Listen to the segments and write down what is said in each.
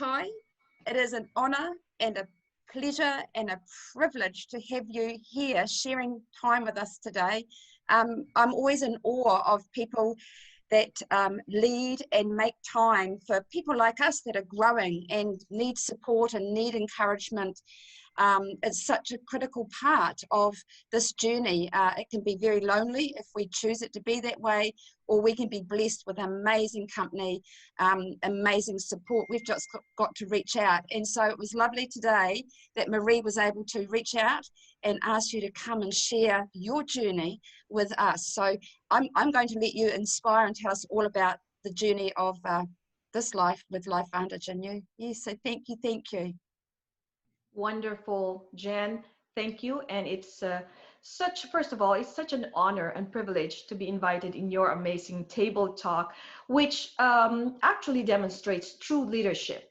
Kai. It is an honor and a pleasure and a privilege to have you here sharing time with us today. I'm always in awe of people that lead and make time for people like us that are growing and need support and need encouragement. It's such a critical part of this journey. It can be very lonely if we choose it to be that way, or we can be blessed with amazing company, amazing support. We've just got to reach out. And so it was lovely today that Marie was able to reach out and ask you to come and share your journey with us. So I'm going to let you inspire and tell us all about the journey of this life with LifeVantage and you. Yes, so thank you, thank you. Wonderful, Jen. Thank you. And it's first of all, it's such an honor and privilege to be invited in your amazing table talk, which actually demonstrates true leadership.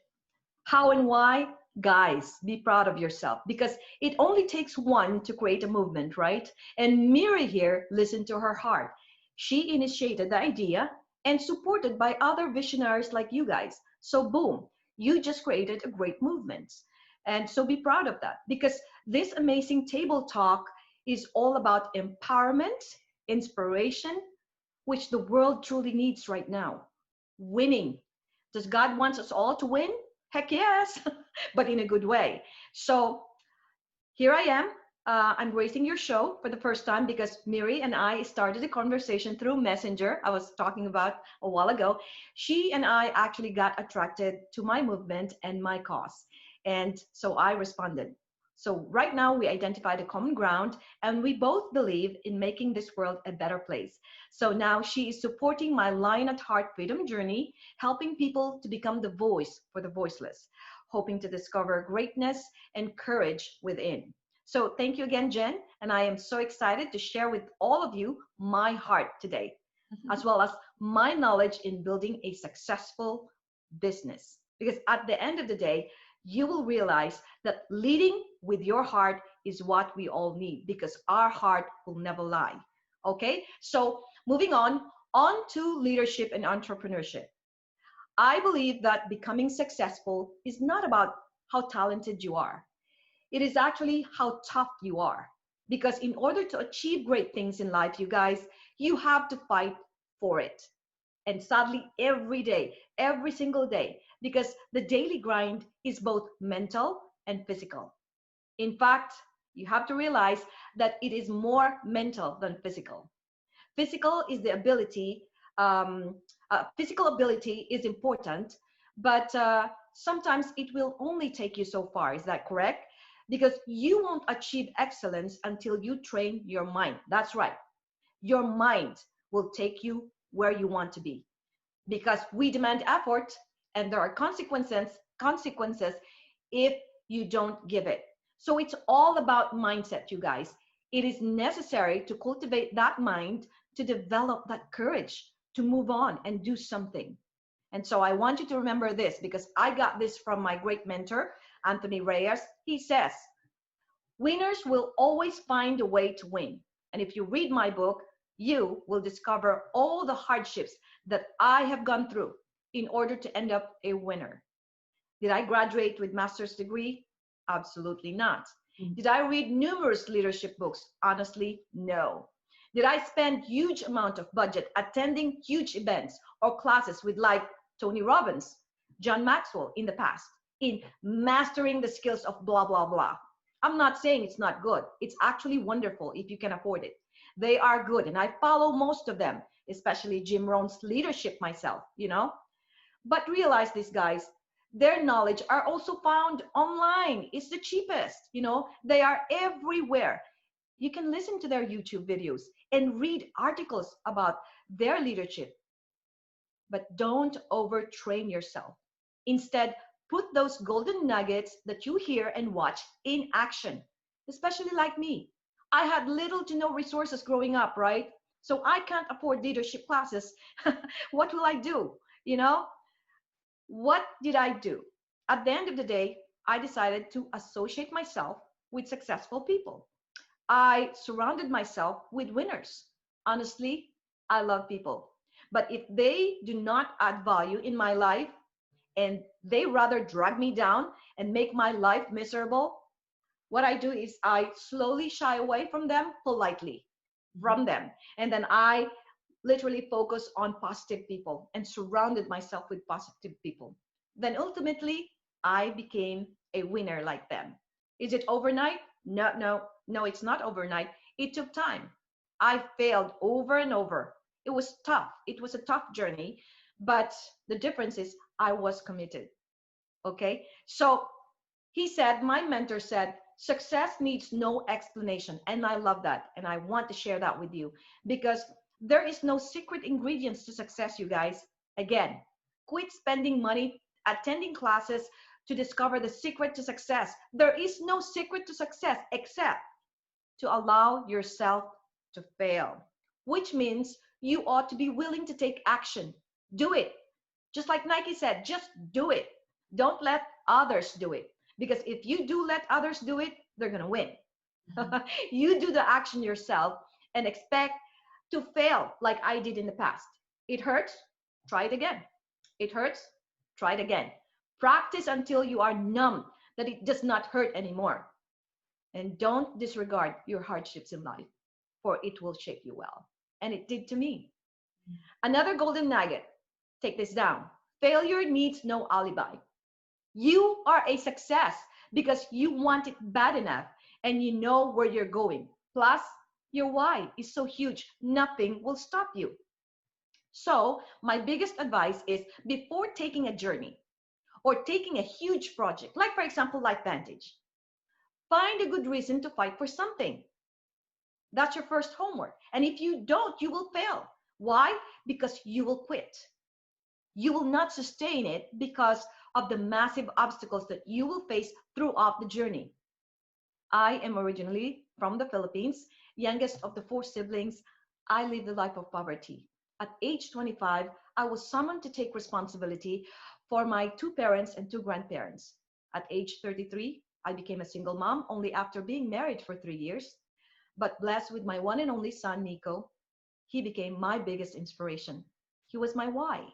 How and why? Guys, be proud of yourself because it only takes one to create a movement, right? And Miri here listened to her heart. She initiated the idea and supported by other visionaries like you guys. So boom, you just created a great movement. And so be proud of that because this amazing table talk is all about empowerment, inspiration, which the world truly needs right now. Winning. Does God want us all to win? Heck yes, but in a good way. So here I am. I'm gracing your show for the first time because Miri and I started a conversation through Messenger. I was talking about a while ago. She and I actually got attracted to my movement and my cause. And so I responded. So right now we identified a common ground and we both believe in making this world a better place. So now she is supporting my Lion at Heart freedom journey, helping people to become the voice for the voiceless, hoping to discover greatness and courage within. So thank you again, Jen. And I am so excited to share with all of you my heart today, as well as my knowledge in building a successful business. Because at the end of the day, you will realize that leading with your heart is what we all need because our heart will never lie. Okay, so moving on to leadership and entrepreneurship. I believe that becoming successful is not about how talented you are. It is actually how tough you are. Because in order to achieve great things in life, you guys, you have to fight for it. And sadly, every day, every single day, because the daily grind is both mental and physical. In fact, you have to realize that it is more mental than physical. Physical is the ability, physical ability is important, but sometimes it will only take you so far. Is that correct? Because you won't achieve excellence until you train your mind. That's right. Your mind will take you where you want to be because we demand effort and there are consequences if you don't give it. So it's all about mindset, you guys. It is necessary to cultivate that mind to develop that courage to move on and do something. And so I want you to remember this because I got this from my great mentor, Anthony Reyes. He says, winners will always find a way to win. And if you read my book, you will discover all the hardships that I have gone through in order to end up a winner. Did I graduate with master's degree? Absolutely not. Did I read numerous leadership books? Honestly, no. Did I spend huge amount of budget attending huge events or classes with like Tony Robbins, John Maxwell in the past, in mastering the skills of blah, blah, blah? I'm not saying it's not good. It's actually wonderful if you can afford it. They are good, and I follow most of them, especially Jim Rohn's leadership myself, you know? But realize this, guys, their knowledge are also found online. It's the cheapest, you know? They are everywhere. You can listen to their YouTube videos and read articles about their leadership. But don't overtrain yourself. Instead, put those golden nuggets that you hear and watch in action, especially like me. I had little to no resources growing up, right? So I can't afford leadership classes. What will I do? You know, what did I do? At the end of the day, I decided to associate myself with successful people. I surrounded myself with winners. Honestly, I love people. But if they do not add value in my life, and they rather drag me down and make my life miserable, what I do is I slowly shy away from them politely, from them. And then I literally focus on positive people and surrounded myself with positive people. Then ultimately, I became a winner like them. Is it overnight? No, no, no, it's not overnight. It took time. I failed over and over. It was tough. It was a tough journey, but the difference is I was committed. Okay. So he said, my mentor said, success needs no explanation. And I love that. And I want to share that with you because there is no secret ingredients to success, you guys. Again, quit spending money attending classes to discover the secret to success. There is no secret to success except to allow yourself to fail, which means you ought to be willing to take action. Do it. Just like Nike said, just do it. Don't let others do it. Because if you do let others do it, they're going to win. You do the action yourself and expect to fail like I did in the past. It hurts, try it again. It hurts, try it again. Practice until you are numb, that it does not hurt anymore. And don't disregard your hardships in life, for it will shape you well. And it did to me. Another golden nugget, take this down. Failure needs no alibi. You are a success because you want it bad enough and you know where you're going. Plus, your why is so huge, nothing will stop you. So, my biggest advice is before taking a journey or taking a huge project, like for example, LifeVantage, find a good reason to fight for something. That's your first homework. And if you don't, you will fail. Why? Because you will quit. You will not sustain it because of the massive obstacles that you will face throughout the journey. I am originally from the Philippines, youngest of the 4 siblings. I lived the life of poverty. At age 25, I was summoned to take responsibility for my 2 parents and 2 grandparents. At age 33, I became a single mom only after being married for 3 years. But blessed with my one and only son, Nico, he became my biggest inspiration. He was my why.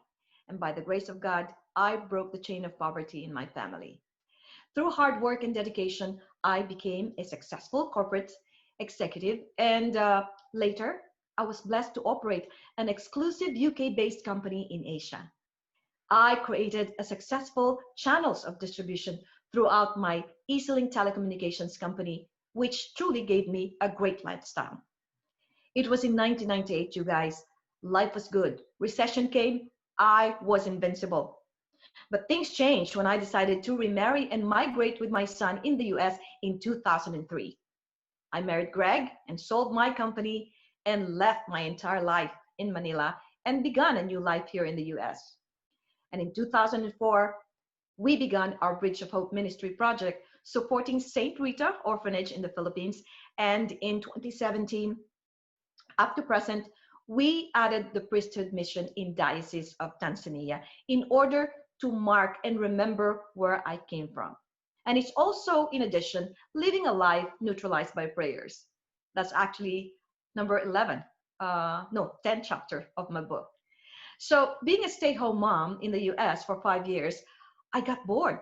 And by the grace of God, I broke the chain of poverty in my family. Through hard work and dedication, I became a successful corporate executive. And later, I was blessed to operate an exclusive UK-based company in Asia. I created a successful channels of distribution throughout my EasyLink telecommunications company, which truly gave me a great lifestyle. It was in 1998, you guys. Life was good. Recession came. I was invincible. But things changed when I decided to remarry and migrate with my son in the US in 2003. I married Greg and sold my company and left my entire life in Manila and began a new life here in the US. And in 2004, we began our Bridge of Hope ministry project supporting St. Rita Orphanage in the Philippines. And in 2017, up to present, we added the priesthood mission in Diocese of Tanzania in order to mark and remember where I came from. And it's also, in addition, living a life neutralized by prayers. That's actually number 11, 10th chapter of my book. So being a stay-at-home mom in the US for 5 years, I got bored.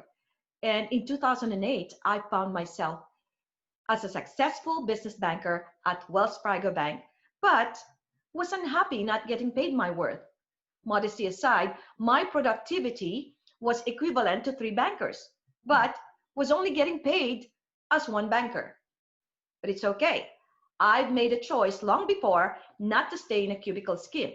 And in 2008, I found myself as a successful business banker at Wells Fargo Bank, but was unhappy not getting paid my worth. Modesty aside, my productivity was equivalent to 3 bankers, but was only getting paid as 1 banker. But it's okay. I've made a choice long before not to stay in a cubicle scheme.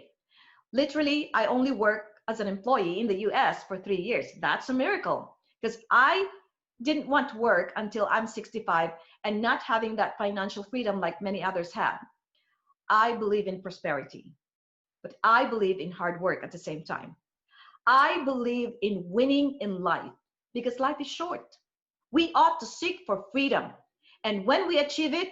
Literally, I only worked as an employee in the US for 3 years. That's a miracle because I didn't want to work until I'm 65 and not having that financial freedom like many others have. I believe in prosperity, but I believe in hard work at the same time. I believe in winning in life because life is short. We ought to seek for freedom. And when we achieve it,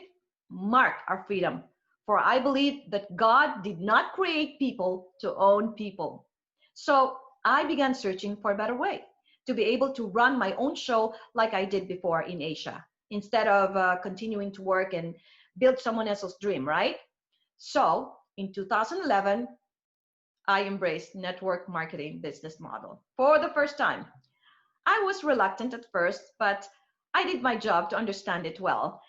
mark our freedom. For I believe that God did not create people to own people. So I began searching for a better way to be able to run my own show like I did before in Asia, instead of continuing to work and build someone else's dream, right? So in 2011, I embraced network marketing business model for the first time. I was reluctant at first, but I did my job to understand it well.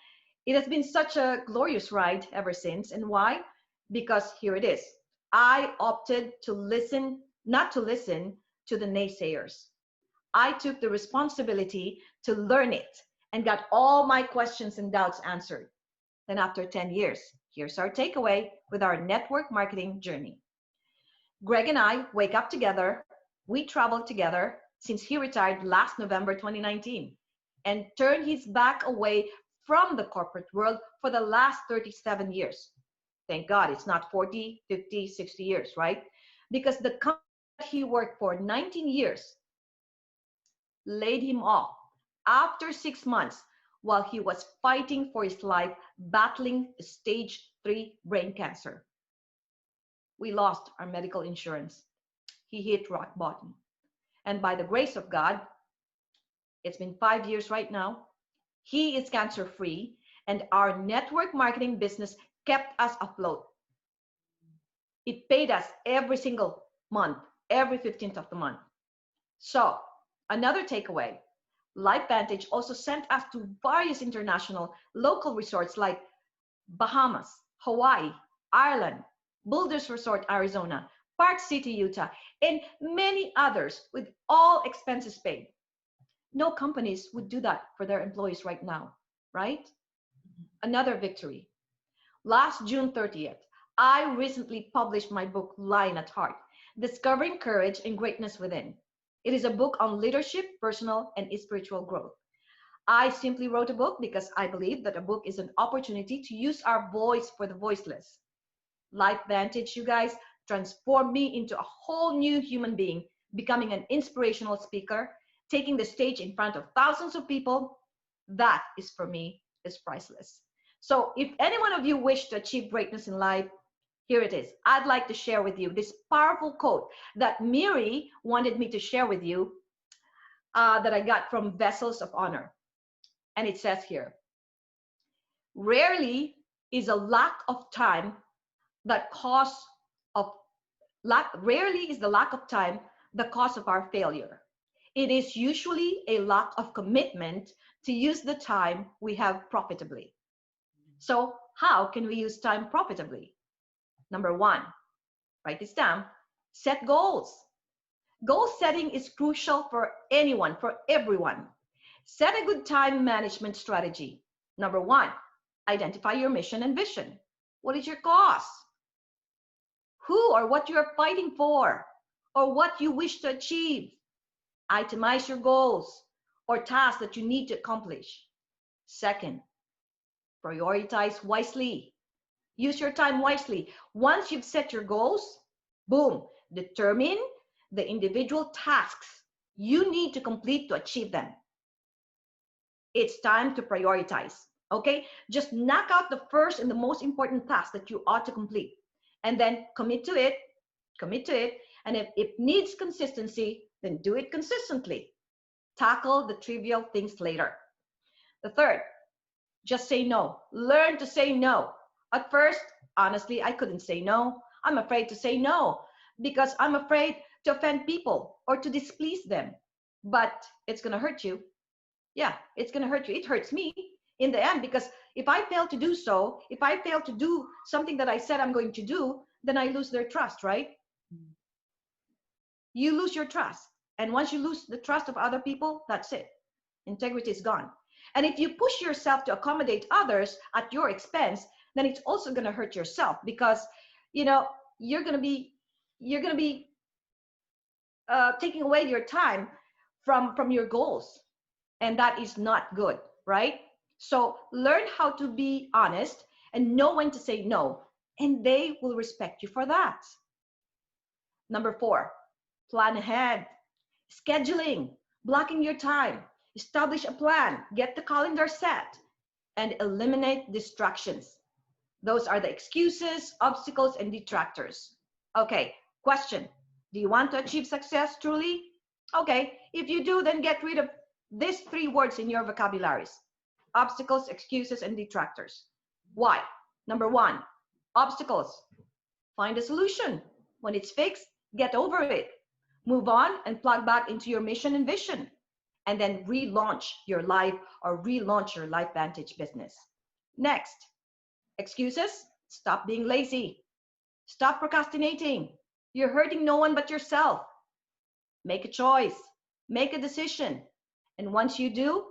It has been such a glorious ride ever since. And why? Because here it is. I opted to listen, not to listen to the naysayers. I took the responsibility to learn it and got all my questions and doubts answered. Then, after 10 years, here's our takeaway with our network marketing journey. Greg and I wake up together. We travel together since he retired last November 2019 and turned his back away from the corporate world for the last 37 years. Thank God it's not 40, 50, 60 years, right? Because the company he worked for 19 years laid him off after 6 months while he was fighting for his life, battling stage 3 brain cancer. We lost our medical insurance. He hit rock bottom. And by the grace of God, it's been 5 years right now. He is cancer free, and our network marketing business kept us afloat. It paid us every single month, every 15th of the month. So, another takeaway, LifeVantage also sent us to various international local resorts like Bahamas, Hawaii, Ireland, Boulders Resort, Arizona, Park City, Utah, and many others with all expenses paid. No companies would do that for their employees right now, right? Another victory. Last June 30th, I recently published my book, Lion at Heart, Discovering Courage and Greatness Within. It is a book on leadership, personal, and spiritual growth. I simply wrote a book because I believe that a book is an opportunity to use our voice for the voiceless. LifeVantage, you guys, transformed me into a whole new human being, becoming an inspirational speaker, taking the stage in front of thousands of people. That is, for me, is priceless. So if any one of you wish to achieve greatness in life, here it is. I'd like to share with you this powerful quote that Miri wanted me to share with you that I got from Vessels of Honor. And it says here, rarely is a lack of time that cause of rarely is the lack of time the cause of our failure. It is usually a lack of commitment to use the time we have profitably. So how can we use time profitably? Number one, write this down, set goals. Goal setting is crucial for anyone, for everyone. Set a good time management strategy. Number one, identify your mission and vision. What is your cause? Who or what you are fighting for, or what you wish to achieve. Itemize your goals or tasks that you need to accomplish. Second, prioritize wisely. Use your time wisely. Once you've set your goals, boom, determine the individual tasks you need to complete to achieve them. It's time to prioritize, okay? Just knock out the first and the most important task that you ought to complete, and then commit to it. And if it needs consistency, then do it consistently. Tackle the trivial things later. The third, just say no. Learn to say no. At first, honestly, I couldn't say no. I'm afraid to say no because I'm afraid to offend people or to displease them. But it's going to hurt you. Yeah, it's going to hurt you. It hurts me in the end, because if I fail to do so, if I fail to do something that I said I'm going to do, then I lose their trust, right? You lose your trust. And once you lose the trust of other people, that's it. Integrity is gone. And if you push yourself to accommodate others at your expense, then it's also going to hurt yourself, because, you know, you're going to be taking away your time from your goals. And that is not good, right? So learn how to be honest and know when to say no, and they will respect you for that. Number four, plan ahead. Scheduling, blocking your time, establish a plan, get the calendar set, and eliminate distractions. Those are the excuses, obstacles, and detractors. Okay, question. Do you want to achieve success truly? Okay, if you do, then get rid of these 3 words in your vocabularies: obstacles, excuses, and detractors. Why? Number 1, obstacles. Find a solution. When it's fixed, get over it. Move on and plug back into your mission and vision. and then relaunch your life or relaunch your LifeVantage business. Next, excuses. Stop being lazy. Stop procrastinating. You're hurting no one but yourself. Make a choice. Make a decision. And once you do,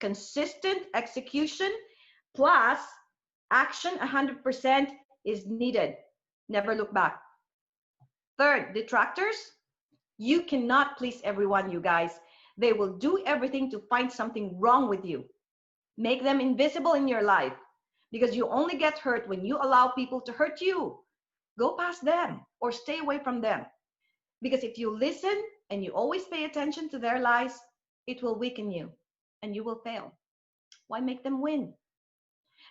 consistent execution plus action 100% is needed. Never look back. Third, detractors. You cannot please everyone, you guys. They will do everything to find something wrong with you. Make them invisible in your life, because you only get hurt when you allow people to hurt you. Go past them or stay away from them. Because if you listen and you always pay attention to their lies, it will weaken you and you will fail. Why make them win?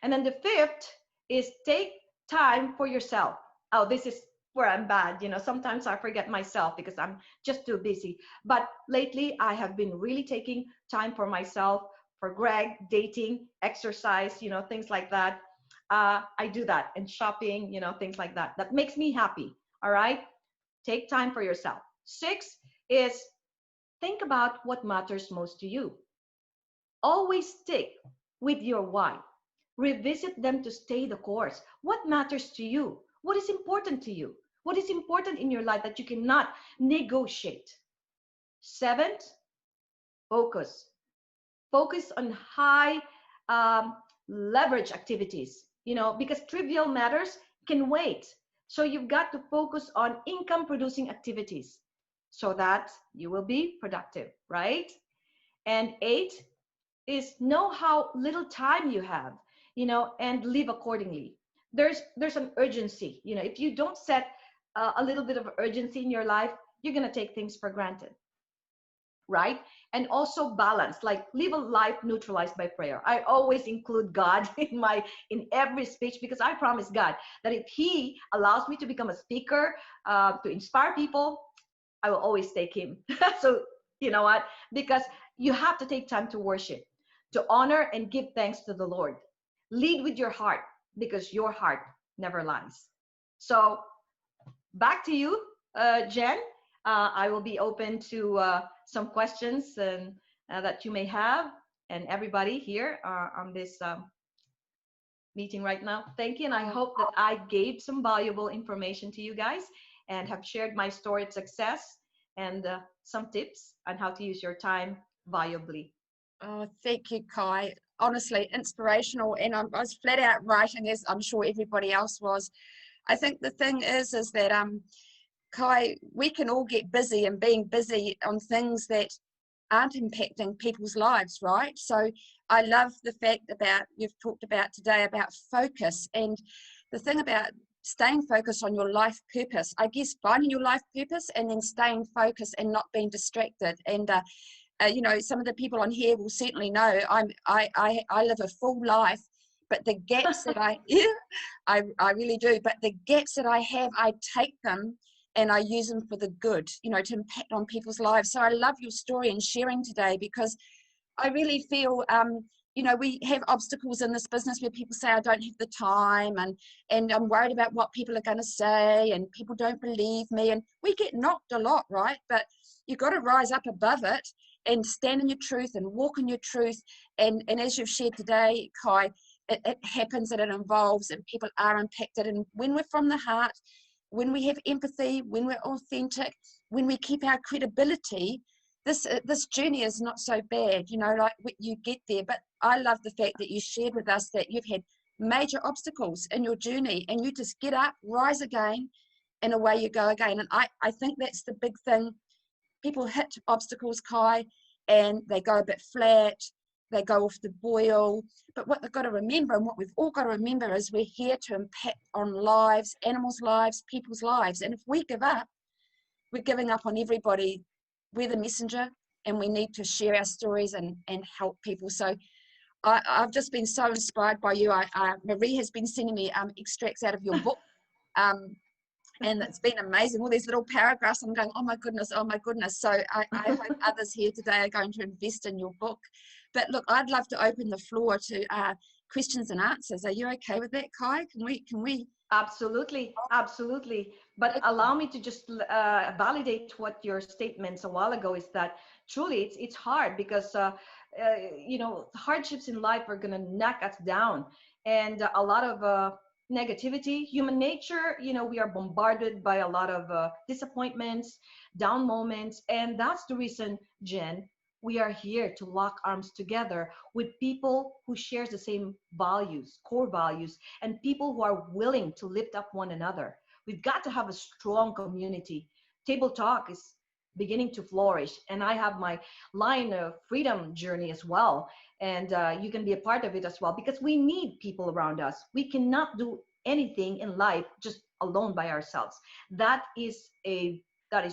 And then the fifth is take time for yourself. Oh, this is where I'm bad. Sometimes I forget myself because I'm just too busy. But lately I have been really taking time for myself, for Greg, dating, exercise, things like that. I do that, and shopping, things like that. That makes me happy. All right. Take time for yourself. 6 is think about what matters most to you. Always stick with your why. Revisit them to stay the course. What matters to you? What is important to you? What is important in your life that you cannot negotiate? 7, focus. Focus on high leverage activities, because trivial matters can wait. So you've got to focus on income producing activities so that you will be productive, right? And 8 is know how little time you have, and live accordingly. There's an urgency, if you don't set a little bit of urgency in your life, you're going to take things for granted, right? And also balance, like live a life neutralized by prayer. I always include God in every speech, because I promise God that if he allows me to become a speaker, to inspire people, I will always take him. So you know what? Because you have to take time to worship, to honor and give thanks to the Lord. Lead with your heart, because your heart never lies. So back to you, Jen. I will be open to some questions and that you may have, and everybody here on this meeting right now. Thank you, and I hope that I gave some valuable information to you guys and have shared my story of success and some tips on how to use your time valuably. Oh, thank you, Kai. Honestly, inspirational, and I was flat out writing, as I'm sure everybody else was. I think the thing is that Kai, we can all get busy, and being busy on things that aren't impacting people's lives, right? So I love the fact about you've talked about today about focus, and the thing about staying focused on your life purpose. I guess finding your life purpose and then staying focused and not being distracted. And some of the people on here will certainly know I live a full life, but the gaps that I really do. But the gaps that I have, I take them and I use them for the good, to impact on people's lives. So I love your story and sharing today, because I really feel, we have obstacles in this business where people say, I don't have the time, and I'm worried about what people are going to say, and people don't believe me, and we get knocked a lot, right? But you've got to rise up above it and stand in your truth and walk in your truth. And as you've shared today, Kai, it happens and it involves, and people are impacted. And when we're from the heart, when we have empathy, when we're authentic, when we keep our credibility, this journey is not so bad, you get there. But I love the fact that you shared with us that you've had major obstacles in your journey, and you just get up, rise again, and away you go again. And I think that's the big thing. People hit obstacles, Kai, and they go a bit flat, they go off the boil. But what they've got to remember, and what we've all got to remember, is we're here to impact on lives, animals' lives, people's lives. And if we give up, we're giving up on everybody. We're the messenger, and we need to share our stories and help people. So I've just been so inspired by you. Marie has been sending me extracts out of your book. And it's been amazing. All these little paragraphs, I'm going, oh my goodness, oh my goodness. So I hope others here today are going to invest in your book. But look, I'd love to open the floor to questions and answers. Are you okay with that, Kai? Can we? Absolutely, absolutely. But allow me to just validate what your statements a while ago is that truly it's hard because you know, hardships in life are gonna knock us down, and a lot of negativity, human nature. You know, we are bombarded by a lot of disappointments, down moments, and that's the reason, Jen, we are here to lock arms together with people who shares the same values, core values, and people who are willing to lift up one another. We've got to have a strong community. Table Talk is beginning to flourish, and I have my line of freedom journey as well, and you can be a part of it as well, because we need people around us. We cannot do anything in life just alone by ourselves. That is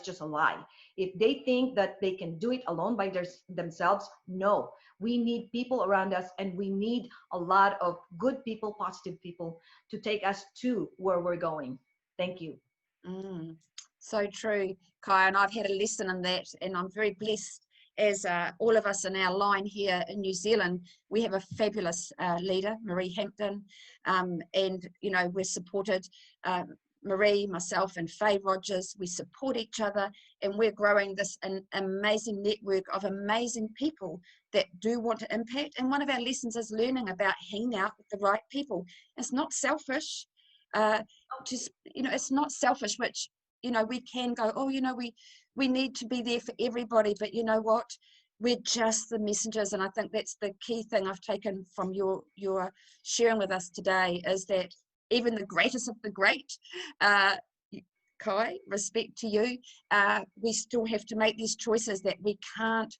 just a lie. If they think that they can do it alone by themselves, no. We need people around us, and we need a lot of good people, positive people, to take us to where we're going. Thank you. So true, Kai, and I've had a lesson in that, and I'm very blessed as all of us in our line here in New Zealand. We have a fabulous leader, Marie Hampton, and you know, we're supported. Marie, myself, and Faye Rogers, we support each other, and we're growing this an amazing network of amazing people that do want to impact. And one of our lessons is learning about hanging out with the right people. It's not selfish. Just, you know, it's not selfish, which, you know, we can go, oh, you know, we need to be there for everybody, but you know what? We're just the messengers. And I think that's the key thing I've taken from your sharing with us today, is that even the greatest of the great, Kai, respect to you, we still have to make these choices, that we can't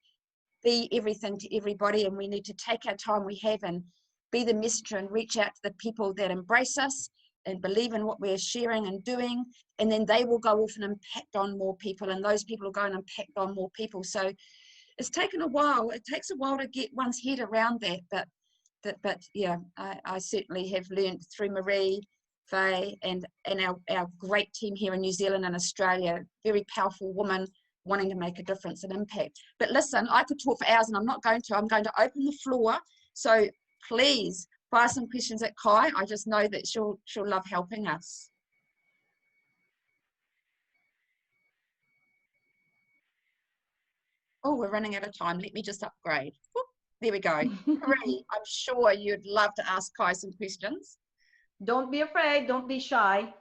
be everything to everybody, and we need to take our time we have and be the messenger and reach out to the people that embrace us and believe in what we're sharing and doing, and then they will go off and impact on more people, and those people will go and impact on more people. So it's taken a while. It takes a while to get one's head around that, but yeah, I certainly have learned through Marie, Faye, and our great team here in New Zealand and Australia, very powerful woman wanting to make a difference and impact. But listen, I could talk for hours, and I'm not going to. I'm going to open the floor. So please fire some questions at Kai. I just know that she'll love helping us. Oh, we're running out of time. Let me just upgrade. Whoop, there we go. Marie, I'm sure you'd love to ask Kai some questions. Don't be afraid. Don't be shy.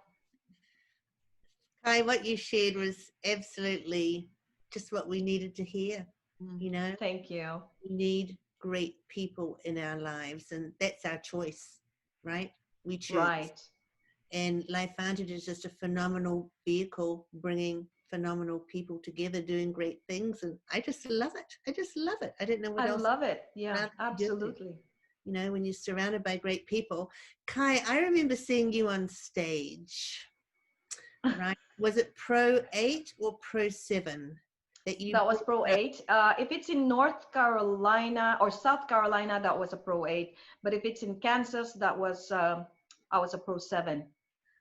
Kai, what you shared was absolutely just what we needed to hear. You know, Thank you. we need great people in our lives, and that's our choice, right? We choose. Right. And Life Vantage is just a phenomenal vehicle, bringing phenomenal people together, doing great things, and I just love it. I just love it. I don't know what I else. love it. Yeah, to do. absolutely. You know, when you're surrounded by great people. Kai, I remember seeing you on stage, right? Was it Pro 8 or Pro 7? That was Pro 8. If it's in North Carolina or South Carolina, that was a Pro 8. But if it's in Kansas, that was I was a Pro 7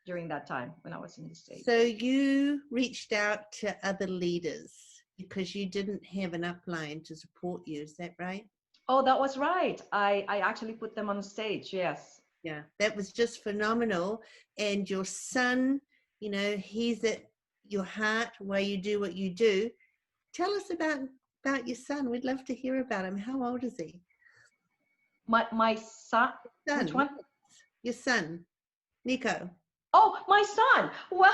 during that time when I was in the States. So you reached out to other leaders because you didn't have an upline to support you. Is that right? Oh, that was right. I actually put them on stage. Yes. Yeah, that was just phenomenal. And your son, you know, he's at your heart where you do what you do. Tell us about your son. We'd love to hear about him. How old is he? My son. Which one? Your son, Nico. Oh, my son. Well,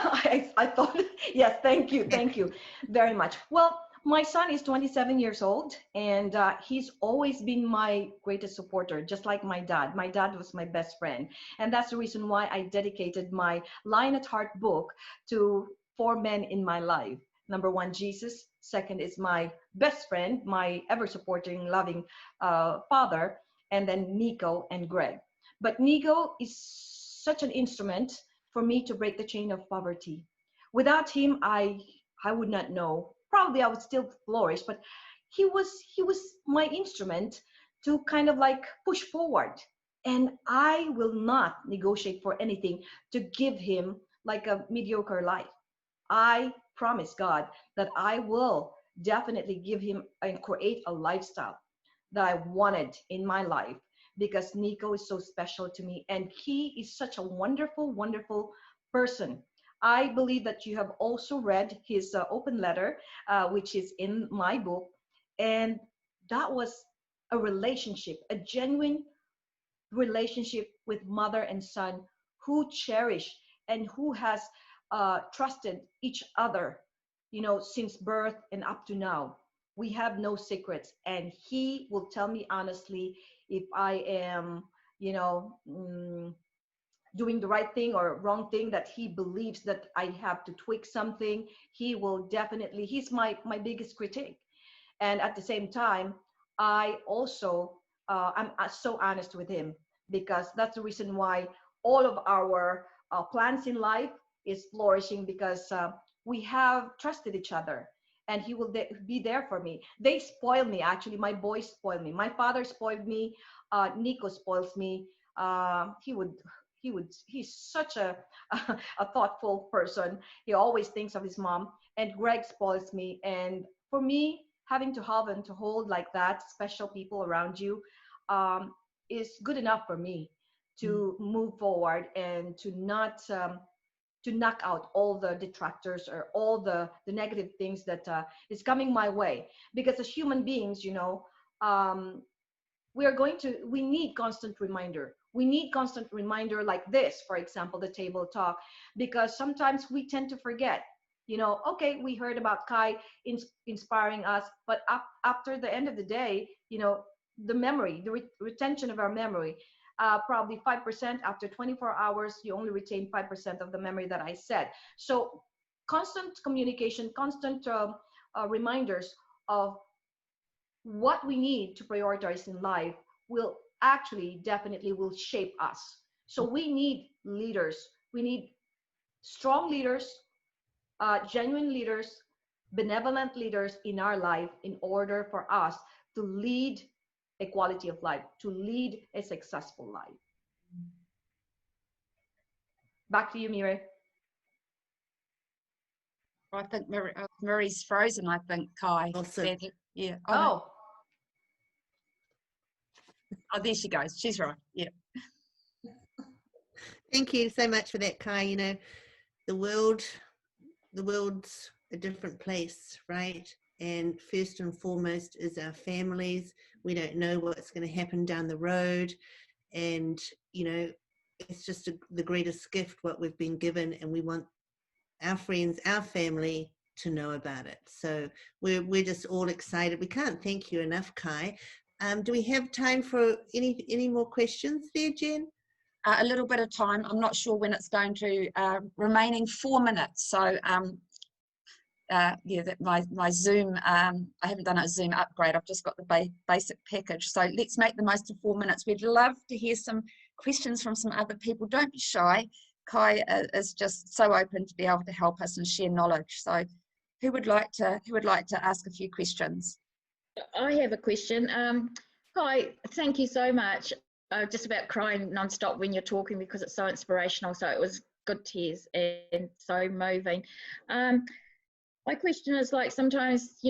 I thought, yes, thank you very much. Well, my son is 27 years old, and he's always been my greatest supporter, just like my dad. My dad was my best friend, and that's the reason why I dedicated my Lion at Heart book to 4 men in my life. Number 1, Jesus. Second is my best friend, my ever-supporting, loving father, and then Nico and Greg. But Nico is such an instrument for me to break the chain of poverty. Without him, I would not know. Probably I would still flourish, but he was my instrument to kind of like push forward. And I will not negotiate for anything to give him like a mediocre life. I promise God that I will definitely give him and create a lifestyle that I wanted in my life, because Nico is so special to me and he is such a wonderful, wonderful person. I believe that you have also read his open letter, which is in my book. And that was a relationship, a genuine relationship with mother and son who cherish and who has trusted each other, since birth and up to now. We have no secrets, and he will tell me honestly if I am, you know, mm, doing the right thing or wrong thing, that he believes that I have to tweak something. He will definitely, he's my biggest critic. And at the same time, I also I'm so honest with him, because that's the reason why all of our plans in life is flourishing, because we have trusted each other, and he will be there for me. They spoil me, actually. My boys spoil me. My father spoiled me. Nico spoils me. He's such a a thoughtful person. He always thinks of his mom. And Greg spoils me. And for me, having to have and to hold like that special people around you um, is good enough for me to move forward, and to not to knock out all the detractors or all the negative things that is coming my way. Because as human beings, um, we need constant reminder. We need constant reminder like this, for example, the table talk, because sometimes we tend to forget. Okay, we heard about Kai inspiring us, but after the end of the day, the memory, the retention of our memory, probably 5%. After 24 hours, you only retain 5% of the memory that I said. So constant communication, constant reminders of what we need to prioritize in life will actually definitely will shape us. So we need leaders. We need strong leaders, genuine leaders, benevolent leaders in our life, in order for us to lead a quality of life, to lead a successful life. Back to you, Mire. I think Marie's frozen, I think, Kai. Also, yeah. Oh. Oh, there she goes. She's right. Yeah. thank you so much for that, Kai. The world's a different place, right? And first and foremost is our families. We don't know what's going to happen down the road. And, it's just the greatest gift, what we've been given. And we want our friends, our family to know about it. So we're just all excited. We can't thank you enough, Kai. Do we have time for any more questions there, Jen? A little bit of time. I'm not sure when it's going to, remaining 4 minutes. So that my Zoom, I haven't done a Zoom upgrade. I've just got the basic package. So let's make the most of 4 minutes. We'd love to hear some questions from some other people. Don't be shy. Kai is just so open to be able to help us and share knowledge. So who would like to ask a few questions? I have a question. Kai, thank you so much. Just about crying nonstop when you're talking, because it's so inspirational. So it was good tears and so moving. My question is, like, sometimes,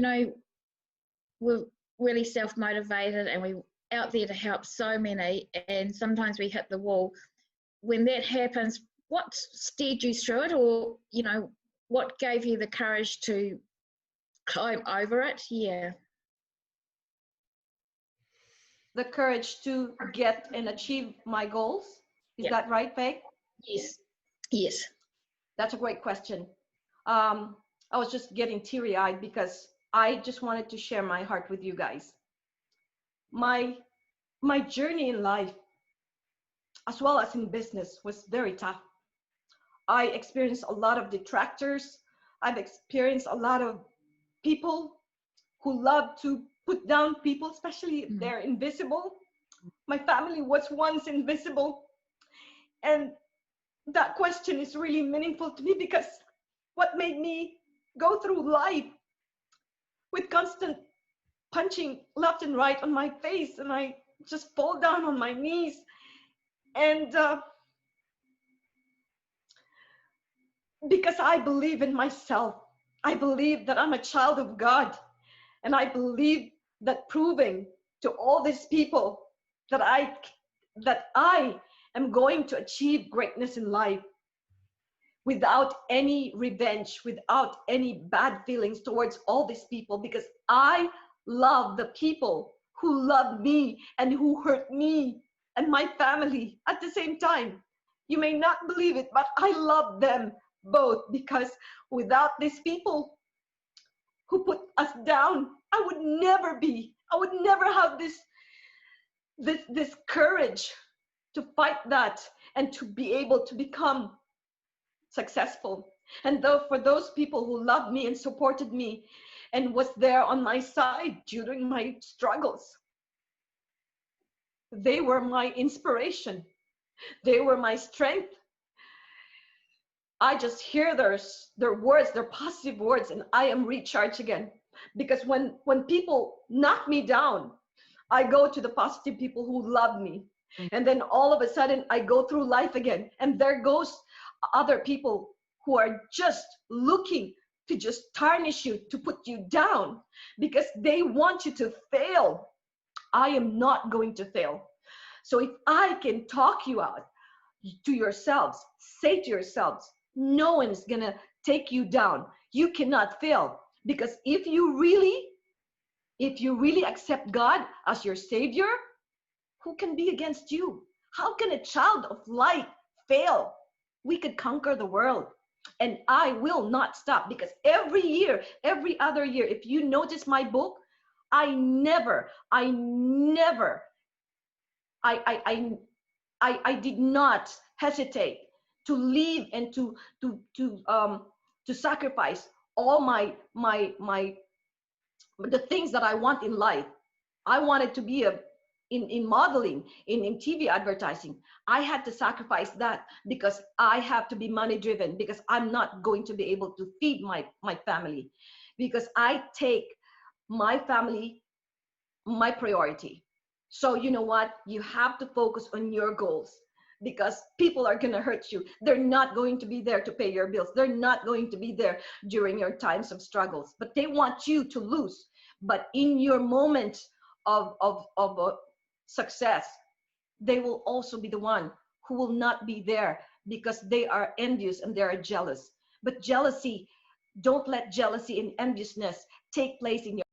we're really self-motivated and we're out there to help so many, and sometimes we hit the wall. When that happens, what steered you through it, or, what gave you the courage to climb over it? Yeah. The courage to get and achieve my goals. Is that right, Faye? Yes. Yes. That's a great question. I was just getting teary-eyed because I just wanted to share my heart with you guys. My journey in life, as well as in business, was very tough. I experienced a lot of detractors. I've experienced a lot of people who love to put down people, especially if they're invisible. My family was once invisible. And that question is really meaningful to me, because what made me go through life with constant punching left and right on my face, and I just fall down on my knees. And because I believe in myself. I believe that I'm a child of God. And I believe that proving to all these people that I am going to achieve greatness in life without any revenge, without any bad feelings towards all these people, because I love the people who love me and who hurt me and my family at the same time. You may not believe it, but I love them both, because without these people who put us down, I would never have this courage to fight that and to be able to become successful. And though for those people who loved me and supported me and was there on my side during my struggles, they were my inspiration. They were my strength. I just hear their words, their positive words, and I am recharged again. Because when people knock me down, I go to the positive people who love me. And then all of a sudden I go through life again. And there goes other people who are just looking to just tarnish you, to put you down, because they want you to fail. I am not going to fail. So if I can talk you out to yourselves, say to yourselves, no one is gonna take you down. You cannot fail. Because if you really accept God as your Savior, who can be against you? How can a child of light fail? We could conquer the world. And I will not stop, because every year, every other year, if you notice my book, I did not hesitate to leave and to sacrifice all the things that I want in life. I wanted to be in modeling, in TV advertising. I had to sacrifice that because I have to be money driven, because I'm not going to be able to feed my family, because I take my family my priority. So you know what? You have to focus on your goals, because people are going to hurt you. They're not going to be there to pay your bills. They're not going to be there during your times of struggles, but they want you to lose. But in your moment of success, they will also be the one who will not be there, because they are envious and they are jealous. But jealousy, don't let jealousy and enviousness take place in your